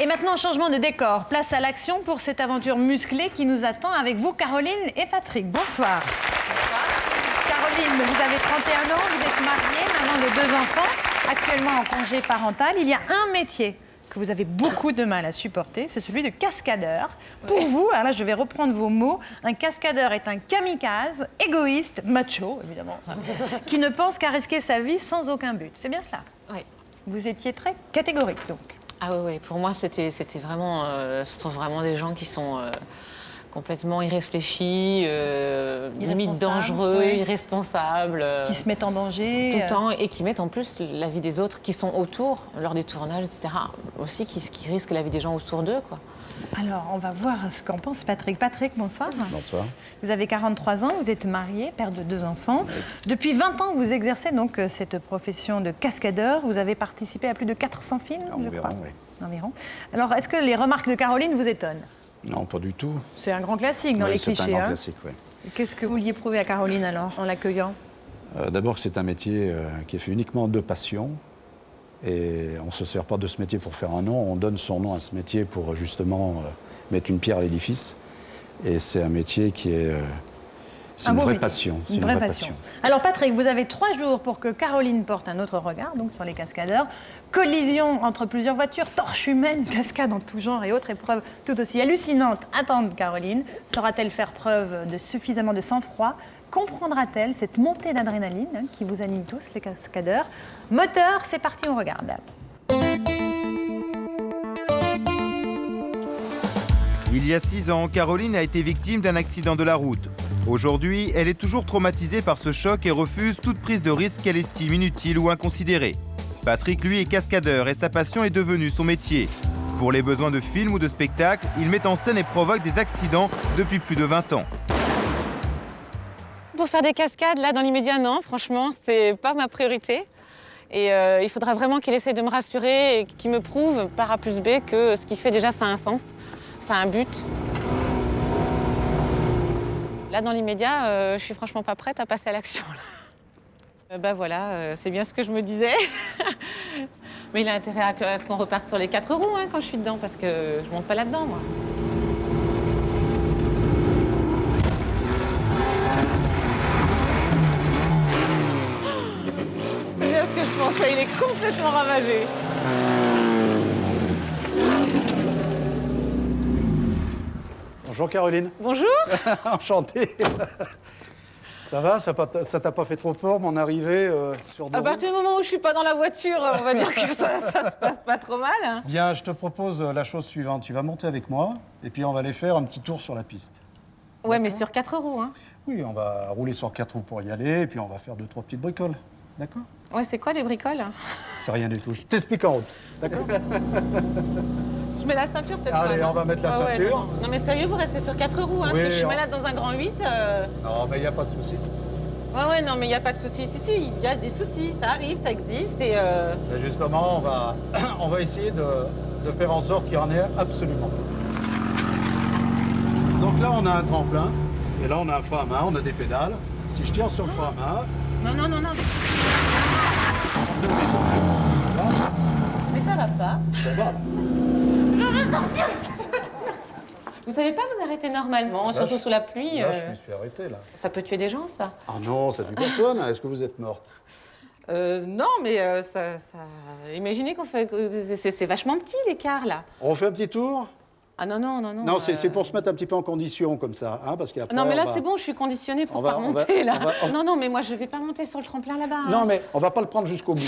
Et maintenant, changement de décor. Place à l'action pour cette aventure musclée qui nous attend avec vous, Caroline et Patrick. Bonsoir. Bonsoir. Caroline, vous avez 31 ans, vous êtes mariée, maman de 2 enfants, actuellement en congé parental. Il y a un métier que vous avez beaucoup de mal à supporter, c'est celui de cascadeur. Pour vous, alors là je vais reprendre vos mots, un cascadeur est un kamikaze, égoïste, macho évidemment, qui ne pense qu'à risquer sa vie sans aucun but. C'est bien cela? Oui. Vous étiez très catégorique donc. Ah oui, pour moi c'était vraiment, ce sont vraiment des gens qui sont complètement irréfléchis, limite dangereux, irresponsables. Qui se mettent en danger. Tout le temps, et qui mettent en plus la vie des autres qui sont autour, lors des tournages, etc. Aussi qui risquent la vie des gens autour d'eux, quoi. Alors, on va voir ce qu'en pense Patrick. Patrick, bonsoir. Bonsoir. Vous avez 43 ans, vous êtes marié, père de 2 enfants. Depuis 20 ans, vous exercez donc cette profession de cascadeur. Vous avez participé à plus de 400 films, je crois. Oui. Environ. Alors, est-ce que les remarques de Caroline vous étonnent? Non, pas du tout. C'est un grand classique dans les clichés. C'est un grand classique, oui. Qu'est-ce que vous vouliez prouver à Caroline alors, en l'accueillant? D'abord, c'est un métier qui est fait uniquement de passion. Et on ne se sert pas de ce métier pour faire un nom, on donne son nom à ce métier pour justement mettre une pierre à l'édifice. Et c'est un métier qui est... c'est une vraie passion. Une vraie passion. Alors Patrick, vous avez 3 jours pour que Caroline porte un autre regard donc sur les cascadeurs. Collision entre plusieurs voitures, torche humaine, cascade en tout genre et autres épreuves tout aussi hallucinantes attendent Caroline. Saura-t-elle faire preuve de suffisamment de sang-froid? Comprendra-t-elle cette montée d'adrénaline qui vous anime tous, les cascadeurs? Moteur, c'est parti, on regarde. Il y a 6 ans, Caroline a été victime d'un accident de la route. Aujourd'hui, elle est toujours traumatisée par ce choc et refuse toute prise de risque qu'elle estime inutile ou inconsidérée. Patrick, lui, est cascadeur et sa passion est devenue son métier. Pour les besoins de films ou de spectacles, il met en scène et provoque des accidents depuis plus de 20 ans. Pour faire des cascades, là, dans l'immédiat, non. Franchement, c'est pas ma priorité. Et il faudra vraiment qu'il essaye de me rassurer et qu'il me prouve par A plus B que ce qu'il fait, déjà, ça a un sens, ça a un but. Là, dans l'immédiat, je suis franchement pas prête à passer à l'action. Bah voilà, c'est bien ce que je me disais. Mais il a intérêt à ce qu'on reparte sur les 4 roues hein, quand je suis dedans, parce que je monte pas là-dedans, moi. C'est bien ce que je pensais, il est complètement ravagé. Bonjour Caroline. Bonjour. Enchanté. Ça va? Ça t'a pas fait trop peur, mon arrivée sur deux À partir du moment où je suis pas dans la voiture, on va dire que ça se passe pas trop mal. Hein. Bien, je te propose la chose suivante. Tu vas monter avec moi et puis on va aller faire un petit tour sur la piste. Ouais, mais sur 4 roues, hein. Oui, on va rouler sur 4 roues pour y aller et puis on va faire 2-3 petites bricoles. D'accord? Ouais, c'est quoi des bricoles? C'est rien du tout. Je t'explique en route. D'accord? Je mets la ceinture peut-être. Allez, quand même, on va mettre la ouais, ceinture. Ouais, non mais sérieux, vous restez sur 4 roues, hein, Oui, parce que je suis malade dans un grand 8. Non, mais il n'y a pas de souci. Ouais, non mais il n'y a pas de souci. Si, il y a des soucis, ça arrive, ça existe et... Mais justement, on va essayer de faire en sorte qu'il y en ait absolument. Donc là, on a un tremplin, et là, on a un frein à main, on a des pédales. Si je tire sur le frein à main... Non. Mais ça va pas. Ça va, là. Je veux sortir de cette voiture. Vous savez pas vous arrêter normalement, Là, surtout sous la pluie. Là, je me suis arrêté, là. Ça peut tuer des gens, ça. Ah non, ça tue personne. Est-ce que vous êtes morte? Non, mais ça... Imaginez qu'on fait... C'est vachement petit, l'écart, là. On fait un petit tour? Ah non. Non, c'est pour se mettre un petit peu en condition, comme ça, hein, parce qu'après... Non, mais là, c'est bon, je suis conditionnée pour pas remonter, là. Non, mais moi, je vais pas monter sur le tremplin là-bas. Non, hein. mais on va pas le prendre jusqu'au bout.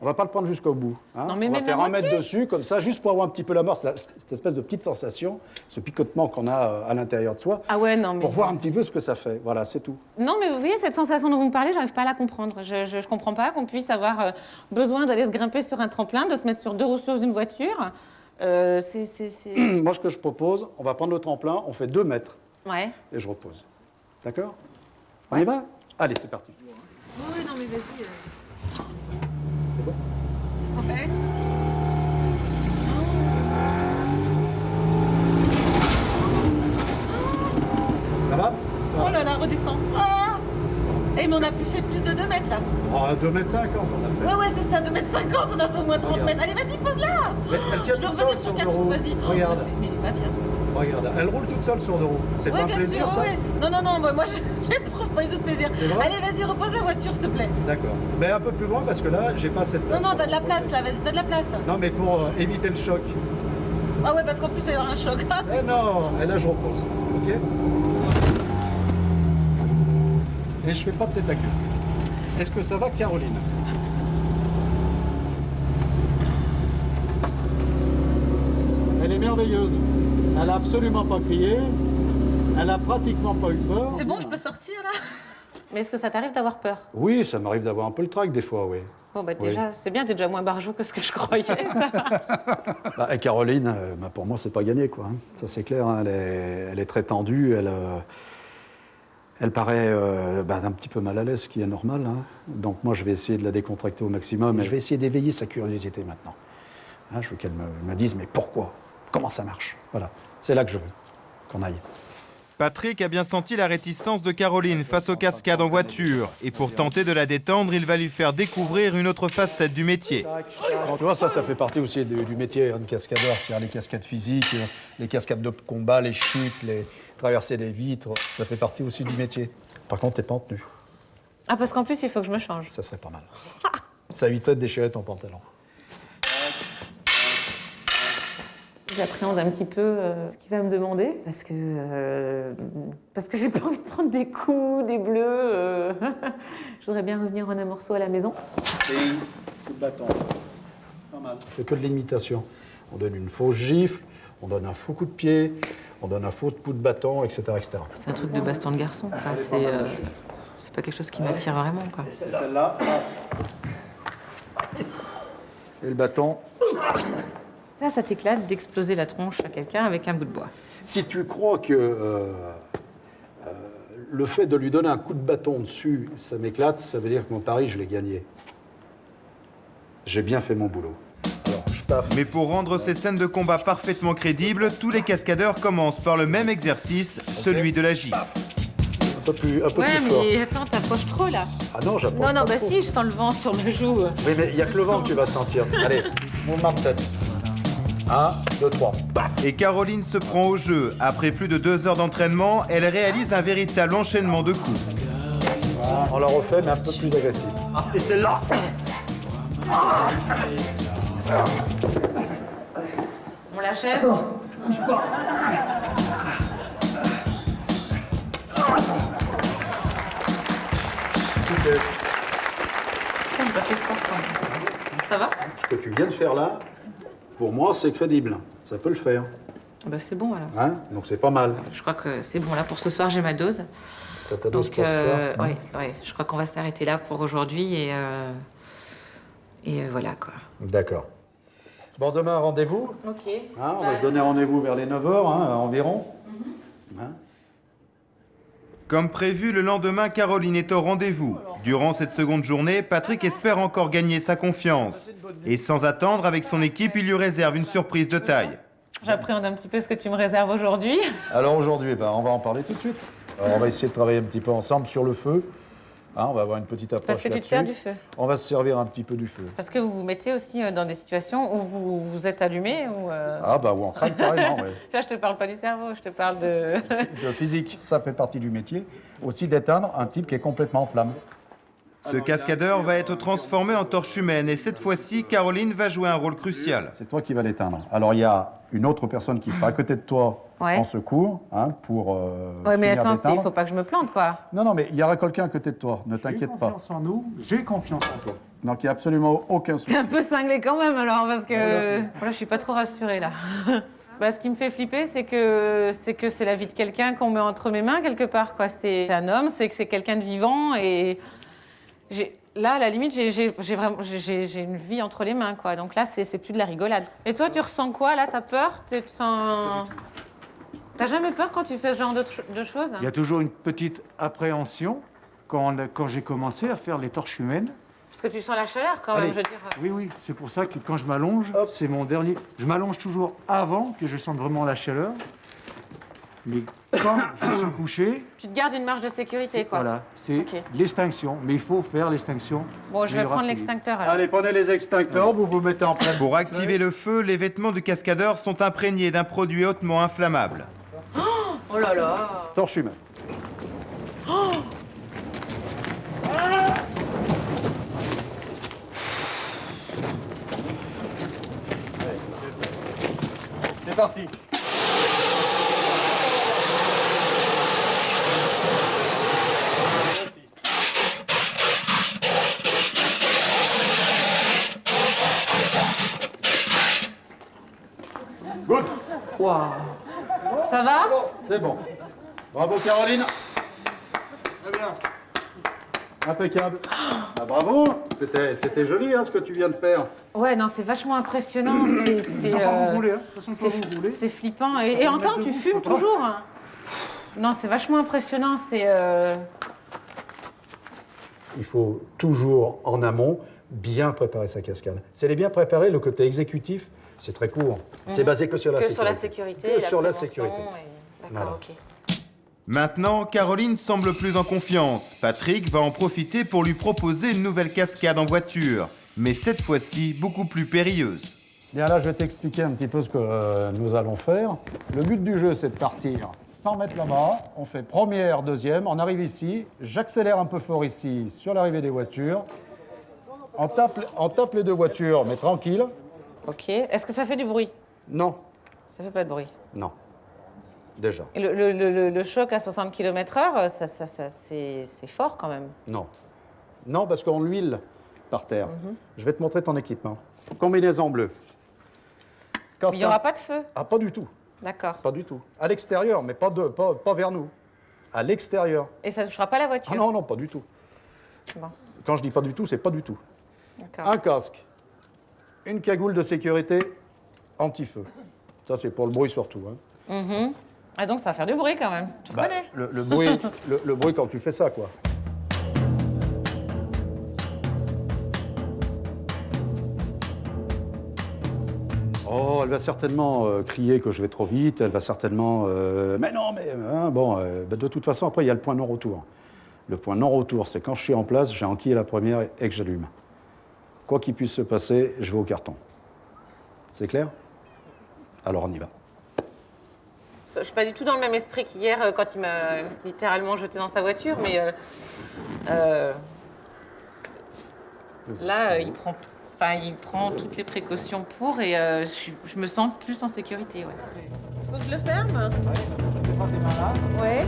On va pas le prendre jusqu'au bout. Hein. Non, mais on va même faire à 1 mètre moitié. dessus, comme ça, juste pour avoir un petit peu la mort, cette espèce de petite sensation, ce picotement qu'on a à l'intérieur de soi, Ah ouais, non, mais... pour voir un petit peu ce que ça fait. Voilà, c'est tout. Non, mais vous voyez, cette sensation dont vous me parlez, j'arrive pas à la comprendre. Je comprends pas qu'on puisse avoir besoin d'aller se grimper sur un tremplin, de se mettre sur 2 roues sur une voiture. Moi, ce que je propose, on va prendre le tremplin, on fait 2 mètres, Ouais. et je repose. D'accord? On y va? Allez, c'est parti. Oui, non, mais vas-y. C'est bon? Ouais. Ça va? Oh là là, redescends. Ah mais on a fait plus de 2 mètres, là. Oh, 2,50 m, on a fait. Ouais, c'est ça, 2,50 m, on a fait au moins 30 mètres. Allez, vas-y, pose-la. Mais elle tient Je dois toute revenir seule sur sur 4 deux roues, roues. vas-y. Regarde. Mais il est pas bien. Regarde, elle roule toute seule sur deux roues. C'est Oui, pas un bien plaisir, sûr, ça? ouais. Non, moi, j'ai pas du tout de plaisir. C'est vrai? Allez, vas-y, repose la voiture, s'il te plaît. D'accord. Mais un peu plus loin, parce que là, j'ai pas assez de place. Non, pour t'as de la reposer. place, là, vas-y, t'as de la place. Non, mais pour éviter le choc. Ah ouais, parce qu'en plus, il va y avoir un choc. Ah, Eh non, et là, je repose. OK? Et je fais pas de tête à queue. Est-ce que ça va, Caroline? Elle est merveilleuse. Elle a absolument pas crié. Elle a pratiquement pas eu peur. C'est bon, je peux sortir, là? Mais est-ce que ça t'arrive d'avoir peur? Oui, ça m'arrive d'avoir un peu le trac des fois, oui. Bon, bah déjà, c'est bien, t'es déjà moins barjot que ce que je croyais. Bah, et Caroline, pour moi, c'est pas gagné, quoi. Hein. Ça, c'est clair. Hein. Elle est très tendue. Elle paraît un petit peu mal à l'aise, ce qui est normal. Hein. Donc, moi, je vais essayer de la décontracter au maximum. Et je vais essayer d'éveiller sa curiosité maintenant. Hein, je veux qu'elle me dise, mais pourquoi? Comment ça marche? Voilà. C'est là que je veux qu'on aille. Patrick a bien senti la réticence de Caroline face aux cascades en voiture. Et pour tenter de la détendre, il va lui faire découvrir une autre facette du métier. Alors, tu vois, ça fait partie aussi du métier de cascadeur. C'est-à-dire les cascades physiques, les cascades de combat, les chutes, les traversées des vitres. Ça fait partie aussi du métier. Par contre, t'es pas en tenue. Ah, parce qu'en plus, il faut que je me change. Ça serait pas mal. Ça éviterait de déchirer ton pantalon. J'appréhende un petit peu ce qu'il va me demander parce que j'ai pas envie de prendre des coups, des bleus. Je voudrais bien revenir en un morceau à la maison. Et coup de bâton. Pas mal. On fait que de l'imitation. On donne une fausse gifle, on donne un faux coup de pied, on donne un faux coup de bâton, etc. etc. C'est un truc de baston de garçon. Quoi. C'est pas quelque chose qui m'attire vraiment. Quoi. Celle-là. Et le bâton. Là, ça t'éclate d'exploser la tronche à quelqu'un avec un bout de bois. Si tu crois que le fait de lui donner un coup de bâton dessus, ça m'éclate, ça veut dire que mon pari, je l'ai gagné. J'ai bien fait mon boulot. Alors, je pars. Mais pour rendre ces scènes de combat parfaitement crédibles, tous les cascadeurs commencent par le même exercice, celui de la gifle. Un peu plus fort. Mais attends, t'approches trop là. Ah non, j'approche Non, pas bah trop. si, je sens le vent sur mes joues. Oui, mais il n'y a que le vent que tu vas sentir. Allez, mouvement de tête. 1, 2, 3. Bah. Et Caroline se prend au jeu. Après plus de 2 heures d'entraînement, elle réalise un véritable enchaînement de coups. On la refait, mais un peu plus agressif. Et celle-là. On l'achève. Putain, j'ai pas fait sport, quand même. Ça va? Ce que tu viens de faire là, pour moi, c'est crédible. Ça peut le faire. Bah c'est bon alors. Hein? Donc c'est pas mal. Je crois que c'est bon là pour ce soir, j'ai ma dose. Ça ta dose Donc pour ce soir. ouais, je crois qu'on va s'arrêter là pour aujourd'hui et voilà quoi. D'accord. Bon, demain, rendez-vous. Ok. Hein, on va se donner rendez-vous vers les 9h environ. Hein? Comme prévu, le lendemain, Caroline est au rendez-vous. Durant cette seconde journée, Patrick espère encore gagner sa confiance. Et sans attendre, avec son équipe, il lui réserve une surprise de taille. J'appréhende un petit peu ce que tu me réserves aujourd'hui. Alors aujourd'hui, on va en parler tout de suite. Alors, on va essayer de travailler un petit peu ensemble sur le feu. Hein, on va avoir une petite approche Parce que tu te là-dessus. sers du feu. On va se servir un petit peu du feu. Parce que vous vous mettez aussi dans des situations où vous êtes allumé ou... Ah bah ou en train carrément, oui. Là, je te parle pas du cerveau, je te parle de... De physique, ça fait partie du métier. Aussi d'éteindre un type qui est complètement en flamme. Ce cascadeur va être transformé en torche humaine et cette fois-ci, Caroline va jouer un rôle crucial. C'est toi qui vas l'éteindre. Alors il y a une autre personne qui sera à côté de toi Ouais. en secours pour Ouais, mais finir attends, il d'éteindre. faut pas que je me plante, quoi. Non, mais il y aura quelqu'un à côté de toi. Ne t'inquiète pas. J'ai confiance en nous, j'ai confiance en toi. Donc il n'y a absolument aucun souci. C'est un peu cinglé quand même, alors, parce que... Voilà, je suis pas trop rassurée, là. Bah, ce qui me fait flipper, c'est que c'est la vie de quelqu'un qu'on met entre mes mains, quelque part, quoi. C'est un homme, c'est que c'est quelqu'un de vivant, et... Là, à la limite, j'ai une vie entre les mains, quoi. Donc là, c'est plus de la rigolade. Et toi, tu ressens quoi, là? T'as peur? Tu sens... T'as jamais peur quand tu fais ce genre de choses? Il y a toujours une petite appréhension quand j'ai commencé à faire les torches humaines. Parce que tu sens la chaleur, quand même, Allez. je veux dire. Oui, oui, c'est pour ça que quand je m'allonge, c'est mon dernier... Je m'allonge toujours avant que je sente vraiment la chaleur. Mais quand je suis couché, Tu te gardes une marge de sécurité, quoi. voilà, c'est Ok. l'extinction. Mais il faut faire l'extinction. Bon, je vais Mais prendre rapide. l'extincteur, alors. Allez, prenez les extincteurs, vous vous mettez en place. Pour activer le feu, les vêtements du cascadeur sont imprégnés d'un produit hautement inflammable. Oh là là. Torche humaine. C'est parti. Good. Ça va? C'est bon. Bravo Caroline. Très bien. Impeccable. Ah, bravo. C'était joli hein, ce que tu viens de faire. Ouais, non, c'est vachement impressionnant. C'est c'est flippant. Et en temps, tu fumes toujours, hein. Non, c'est vachement impressionnant. C'est... Il faut toujours, en amont, bien préparer sa cascade. C'est les bien préparer, le côté exécutif, c'est très court. C'est basé que sur la Que sécurité. sur la sécurité. Que et sur la prévention sécurité. D'accord, Voilà. ok. Maintenant, Caroline semble plus en confiance. Patrick va en profiter pour lui proposer une nouvelle cascade en voiture, mais cette fois-ci beaucoup plus périlleuse. Bien là, je vais t'expliquer un petit peu ce que nous allons faire. Le but du jeu, c'est de partir 100 mètres là-bas. On fait première, deuxième. On arrive ici. J'accélère un peu fort ici sur l'arrivée des voitures. On tape les deux voitures, mais tranquille. Ok. Est-ce que ça fait du bruit? Non, Ça fait pas de bruit. non. Déjà, Et le choc à 60 km/h, c'est fort quand même. non. Non, parce qu'on l'huile par terre. Je vais te montrer ton équipement. Combinaison bleue. Mais il n'y aura pas de feu. Ah, pas du tout. D'accord. Pas du tout. À l'extérieur, mais pas vers nous. À l'extérieur. Et ça ne touchera pas la voiture? Ah non, non, pas du tout. Bon, Quand je dis pas du tout, c'est pas du tout. d'accord. Un casque, une cagoule de sécurité anti-feu. Ça, c'est pour le bruit surtout. Hein. Ah, donc ça va faire du bruit quand même. Tu Bah, reconnais? le bruit, le bruit quand tu fais ça, quoi. Oh, elle va certainement crier que je vais trop vite. Elle va certainement... mais non, mais... hein, bon, bah, de toute façon, après, il y a le point non-retour. Le point non-retour, c'est quand je suis en place, j'ai enquillé la première et que j'allume. Quoi qu'il puisse se passer, je vais au carton. C'est clair? Alors, on y va. Je suis pas du tout dans le même esprit qu'hier quand il m'a littéralement jeté dans sa voiture, mais là, il prend toutes les précautions pour et je me sens plus en sécurité. Ouais. Faut que je le ferme? Ouais.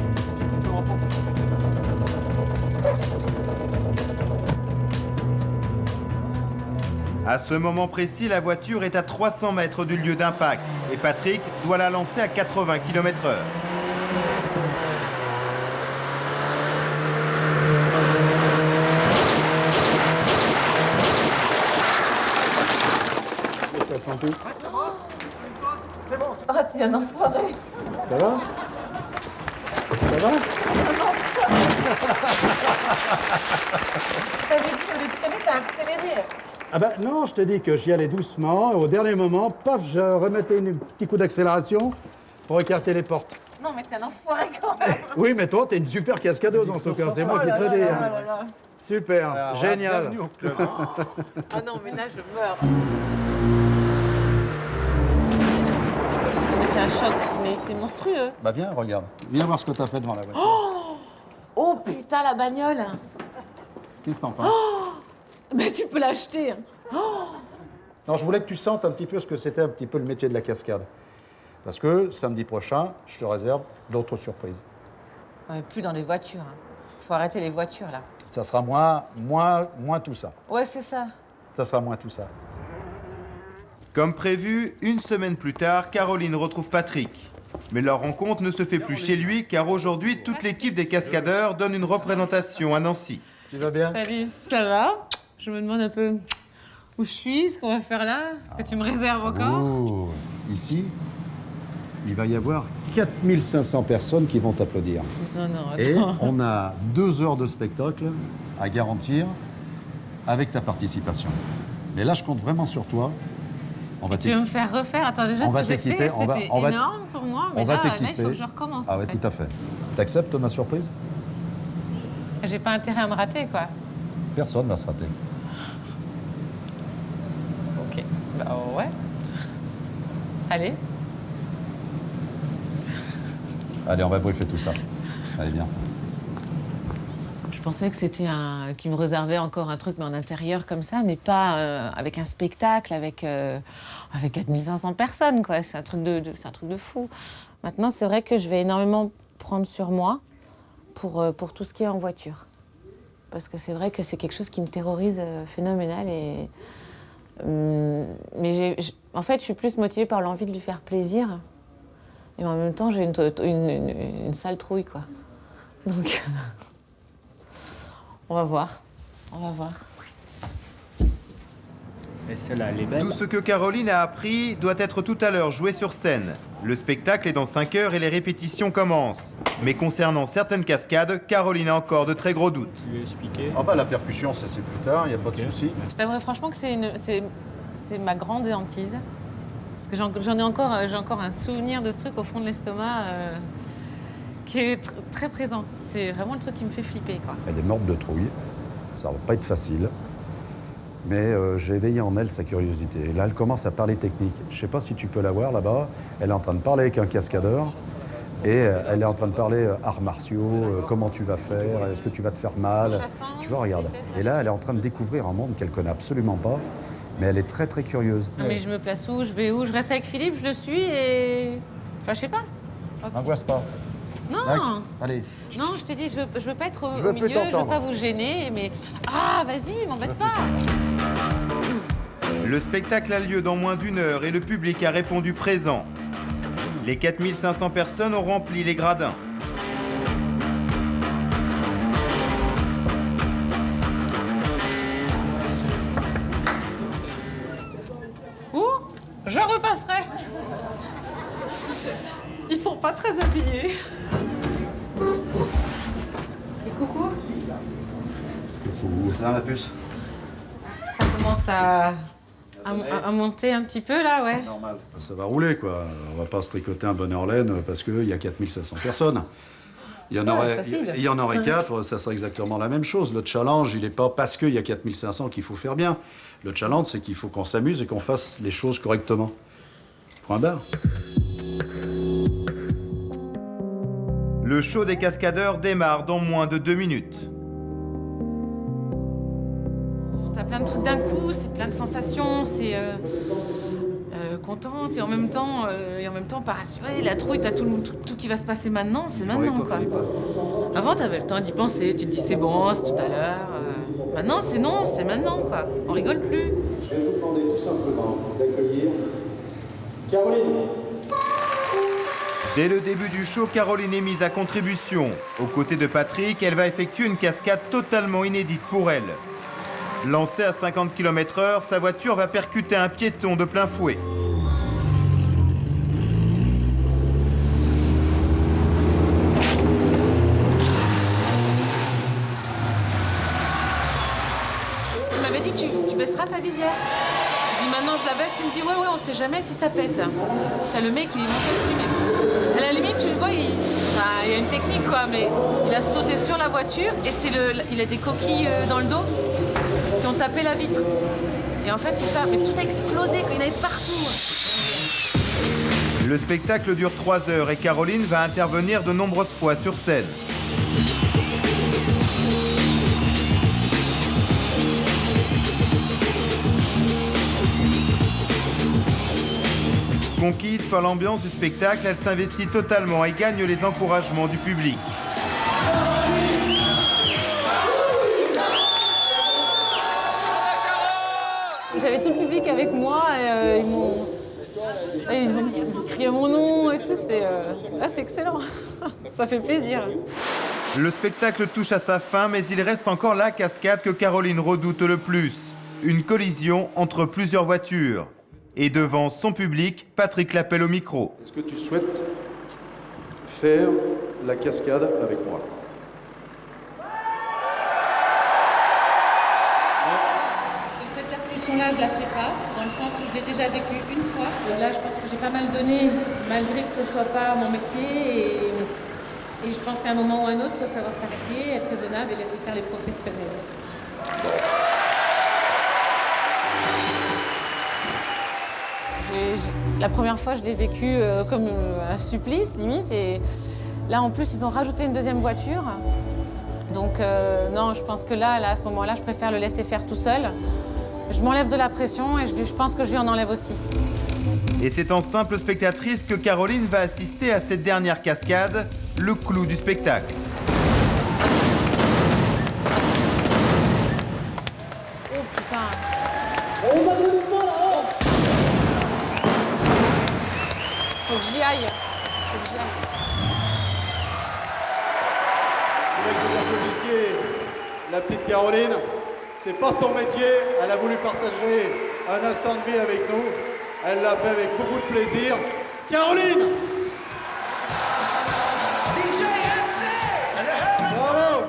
À ce moment précis, la voiture est à 300 mètres du lieu d'impact et Patrick doit la lancer à 80 km/h. Oh, t'es un enfoiré. Ça va? Ça va? T'avais dit de freiner, t'as accéléré. Ah ben non, je te dis que j'y allais doucement. Au dernier moment, paf, je remettais un petit coup d'accélération pour écarter les portes. Non, mais t'es un enfoiré quand même. Oui, mais toi, t'es une super cascadeuse en ce cas. C'est moi qui te le dis. hein. Oh là là. Super, génial. Ah non, mais là, je meurs. Mais c'est un choc, mais c'est monstrueux. Bah viens, regarde. Viens voir ce que t'as fait devant la voiture. Oh putain, la bagnole. Qu'est-ce que t'en penses? Mais tu peux l'acheter. Non, je voulais que tu sentes un petit peu ce que c'était un petit peu le métier de la cascade. Parce que samedi prochain, je te réserve d'autres surprises. Ouais, plus dans des voitures. Faut arrêter les voitures, là. Ça sera moins tout ça. Ouais, c'est ça. Ça sera moins tout ça. Comme prévu, une semaine plus tard, Caroline retrouve Patrick. Mais leur rencontre ne se fait plus chez lui car aujourd'hui, toute l'équipe des cascadeurs donne une représentation à Nancy. Tu vas bien? Salut, ça va? Je me demande un peu où je suis, ce qu'on va faire là, ce que tu me réserves encore. Oh, ici, il va y avoir 4500 personnes qui vont t'applaudir. Non, non, attends. Et on a 2 heures de spectacle à garantir avec ta participation. Mais là, je compte vraiment sur toi Tu veux me faire refaire? Attends, déjà, ce que j'ai fait, c'était on va énorme pour moi. Mais là, il faut que je recommence. Ah ouais, tout à fait. T'acceptes ma surprise? J'ai pas intérêt à me rater, quoi. Personne va se rater. Ok, bah ouais. Allez. Allez, on va briefer tout ça. Allez, bien. Je pensais que c'était qui me réservait encore un truc, mais en intérieur comme ça, mais pas avec un spectacle, avec 4500 personnes, quoi. C'est un truc c'est un truc de fou. Maintenant, c'est vrai que je vais énormément prendre sur moi pour tout ce qui est en voiture. Parce que c'est vrai que c'est quelque chose qui me terrorise phénoménal. Mais en fait, je suis plus motivée par l'envie de lui faire plaisir. Et en même temps, j'ai une sale trouille, quoi. Donc, on va voir. Et celle-là, elle est belle. Tout ce que Caroline a appris doit être tout à l'heure joué sur scène. Le spectacle est dans 5 heures et les répétitions commencent. Mais concernant certaines cascades, Caroline a encore de très gros doutes. Tu veux expliquer? Ah bah la percussion, ça c'est plus tard, il n'y a pas de souci. Je t'aimerais franchement que c'est ma grande hantise. Parce que j'ai encore un souvenir de ce truc au fond de l'estomac qui est très présent. C'est vraiment le truc qui me fait flipper, quoi. Elle est morte de trouille, ça va pas être facile. Mais j'ai éveillé en elle sa curiosité. Là, elle commence à parler technique. Je sais pas si tu peux la voir là-bas. Elle est en train de parler avec un cascadeur. Et elle est en train de parler arts martiaux, comment tu vas faire, est-ce que tu vas te faire mal. Tu vois, regarde. Et là, elle est en train de découvrir un monde qu'elle connaît absolument pas. Mais elle est très, très curieuse. Non, mais je me place où? Je vais où? Je reste avec Philippe, je le suis et... Enfin, je sais pas. Okay. N'angoisse pas. Non. Mac, allez. Non, je t'ai dit, je veux pas être au veux milieu, plus je veux t'entendre. pas vous gêner, mais... Ah, vas-y, m'embête pas. Le spectacle a lieu dans moins d'1 heure et le public a répondu présent. Les 4500 personnes ont rempli les gradins. Où? Je repasserai. Ils sont pas très habillés. Et coucou. Ça va, la puce? Ça commence à monter un petit peu, là, ouais. Normal. Ça va rouler, quoi. On va pas se tricoter un bonheur laine parce qu'il y a 4500 personnes. Il y en aurait 4, ça serait exactement la même chose. Le challenge, il n'est pas parce qu'il y a 4500 qu'il faut faire bien. Le challenge, c'est qu'il faut qu'on s'amuse et qu'on fasse les choses correctement. Point barre. Le show des cascadeurs démarre dans moins de 2 minutes. T'as plein de trucs d'un coup, c'est plein de sensations, c'est contente et en même temps pas rassurée. La trouille, t'as tout qui va se passer maintenant, c'est maintenant, quoi. Avant, t'avais le temps d'y penser, tu te dis c'est bon, c'est tout à l'heure. Maintenant, c'est non, c'est maintenant, quoi. On rigole plus. Je vais vous demander tout simplement d'accueillir Caroline. Dès le début du show, Caroline est mise à contribution. Aux côtés de Patrick, elle va effectuer une cascade totalement inédite pour elle. Lancée à 50 km/h, sa voiture va percuter un piéton de plein fouet. Il m'avait dit tu baisseras ta visière. Je dis maintenant je la baisse, il me dit ouais on sait jamais si ça pète. T'as le mec il est monté dessus, mais à la limite tu le vois, il y a une technique quoi, mais il a sauté sur la voiture et il a des coquilles dans le dos qui ont tapé la vitre. Et en fait c'est ça, mais tout a explosé, il y en avait partout. Le spectacle dure 3 heures et Caroline va intervenir de nombreuses fois sur scène. Conquise par l'ambiance du spectacle, elle s'investit totalement et gagne les encouragements du public. J'avais tout le public avec moi et ils ont crié mon nom et tout, c'est excellent. Ça fait plaisir. Le spectacle touche à sa fin, mais il reste encore la cascade que Caroline redoute le plus. Une collision entre plusieurs voitures. Et devant son public, Patrick l'appelle au micro. Est-ce que tu souhaites faire la cascade avec moi? Cette percussion-là, je la ferai pas. Dans le sens où je l'ai déjà vécu une fois. Et là, je pense que j'ai pas mal donné, malgré que ce soit pas mon métier. Et je pense qu'à un moment ou à un autre, il faut savoir s'arrêter, être raisonnable et laisser faire les professionnels. La première fois, je l'ai vécu comme un supplice, limite. Et là, en plus, ils ont rajouté une deuxième voiture. Donc, non, je pense que là, à ce moment-là, je préfère le laisser faire tout seul. Je m'enlève de la pression et je pense que je lui en enlève aussi. Et c'est en simple spectatrice que Caroline va assister à cette dernière cascade, le clou du spectacle. Oh putain. Faut que j'y aille. Je voudrais que vous applaudissiez la petite Caroline. C'est pas son métier, elle a voulu partager un instant de vie avec nous. Elle l'a fait avec beaucoup de plaisir. Caroline! Bravo!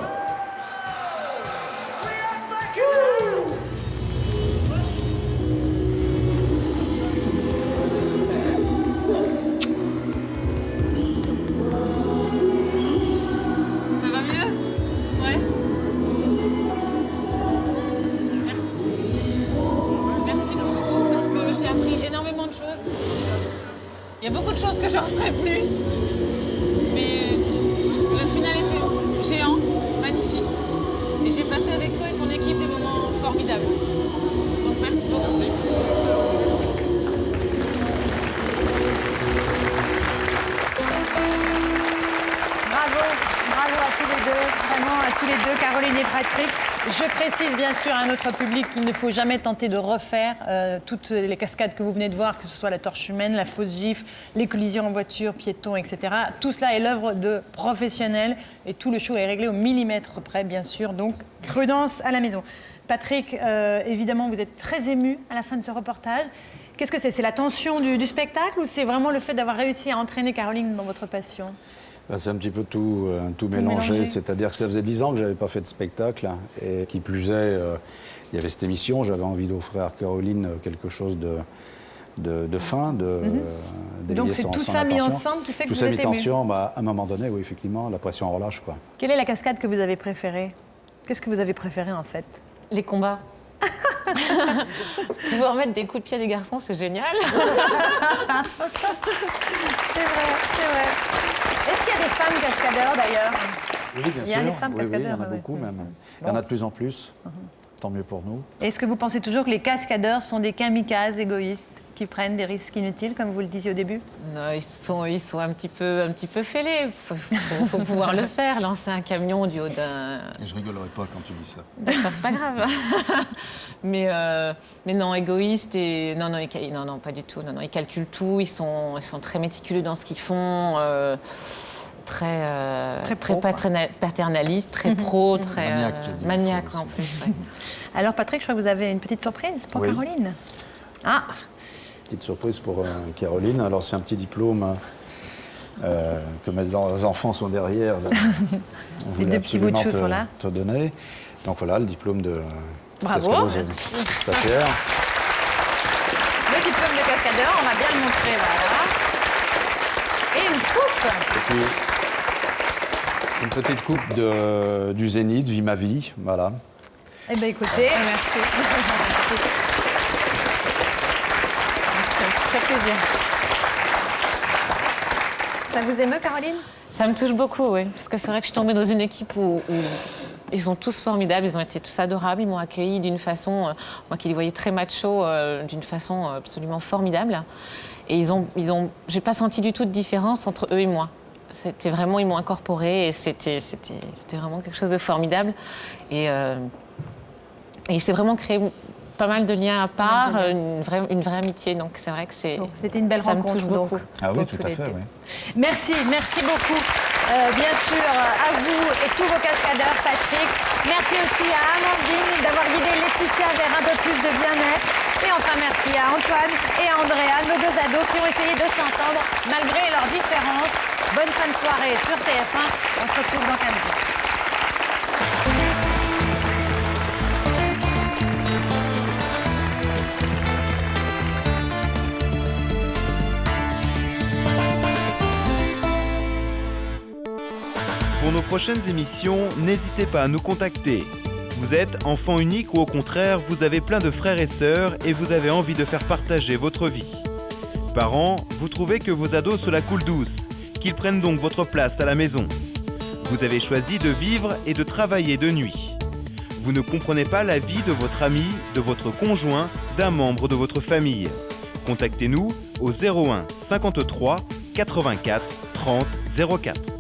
Ça va mieux? Ouais. Merci. Merci pour tout, parce que j'ai appris énormément de choses. Il y a beaucoup de choses que je ne referai plus. Mais le final était géant, magnifique. Et j'ai passé avec toi et ton équipe des moments formidables. Donc merci beaucoup. Merci. Bravo à tous les deux, vraiment à tous les deux, Caroline et Patrick. Je précise bien sûr à notre public qu'il ne faut jamais tenter de refaire toutes les cascades que vous venez de voir, que ce soit la torche humaine, la fausse gifle, les collisions en voiture, piétons, etc. Tout cela est l'œuvre de professionnels et tout le show est réglé au millimètre près, bien sûr. Donc, prudence à la maison. Patrick, évidemment, vous êtes très ému à la fin de ce reportage. Qu'est-ce que c'est? C'est la tension du spectacle ou c'est vraiment le fait d'avoir réussi à entraîner Caroline dans votre passion? C'est un petit peu tout mélangé. C'est-à-dire que ça faisait 10 ans que je n'avais pas fait de spectacle. Et qui plus est, il y avait cette émission. J'avais envie d'offrir à Caroline quelque chose de fin, Donc c'est tout ça mis ensemble qui fait que vous êtes ému. Tout ça mis ensemble, à un moment donné, oui, effectivement, la pression relâche, quoi. Quelle est la cascade que vous avez préférée? Qu'est-ce que vous avez préféré, en fait? Les combats. Pouvoir mettre des coups de pied à des garçons, c'est génial. C'est vrai, c'est vrai. Est-ce qu'il y a des femmes cascadeurs, d'ailleurs? Oui, bien sûr. Il y a des femmes cascadeurs, il y en a ouais. beaucoup, même. Il y en a de plus en plus. Tant mieux pour nous. Est-ce que vous pensez toujours que les cascadeurs sont des kamikazes égoïstes qui prennent des risques inutiles, comme vous le disiez au début? Non, ils sont un petit peu fêlés. Faut pouvoir le faire, lancer un camion du haut d'un... Je rigolerai pas quand tu dis ça. D'accord, c'est pas grave. mais non, égoïstes et... Non, pas du tout. Non, ils calculent tout, ils sont très méticuleux dans ce qu'ils font. Très paternaliste, très pro, très maniaque en plus. Ouais. Alors Patrick, je crois que vous avez une petite surprise pour Caroline. Ah, petite surprise pour Caroline. Alors c'est un petit diplôme que mes enfants sont derrière. On les voulait deux petits bouts de absolument chou sont là. te donner. Donc voilà, le diplôme de Bravo. cascadeuse stagiaire. Le diplôme de cascadeur, on va bien le montrer, voilà. Et une coupe. Et puis, une petite coupe du Zénith, Vie ma vie, voilà. Eh bien écoutez, merci. Très plaisir. Ça vous émeut, Caroline? Ça me touche beaucoup, oui. Parce que c'est vrai que je suis tombée dans une équipe où ils sont tous formidables, ils ont été tous adorables, ils m'ont accueillie d'une façon, moi qui les voyais très macho, d'une façon absolument formidable. Et j'ai pas senti du tout de différence entre eux et moi. C'était vraiment, ils m'ont incorporée et c'était vraiment quelque chose de formidable. Et c'est vraiment créé pas mal de liens à part, une vraie amitié. Donc c'est vrai que c'était une belle rencontre. Ça me touche beaucoup. Ah oui, tout à fait, oui. Merci beaucoup. Bien sûr, à vous et tous vos cascadeurs, Patrick. Merci aussi à Amandine d'avoir guidé Laetitia vers un peu plus de bien-être. Et enfin, merci à Antoine et à Andrea, nos deux ados qui ont essayé de s'entendre malgré leurs différences. Bonne fin de soirée sur TF1. On se retrouve dans 15 jours. Pour nos prochaines émissions, n'hésitez pas à nous contacter. Vous êtes enfant unique ou au contraire, vous avez plein de frères et sœurs et vous avez envie de faire partager votre vie. Parents, vous trouvez que vos ados se la coulent douce, qu'ils prennent donc votre place à la maison. Vous avez choisi de vivre et de travailler de nuit. Vous ne comprenez pas la vie de votre ami, de votre conjoint, d'un membre de votre famille. Contactez-nous au 01 53 84 30 04.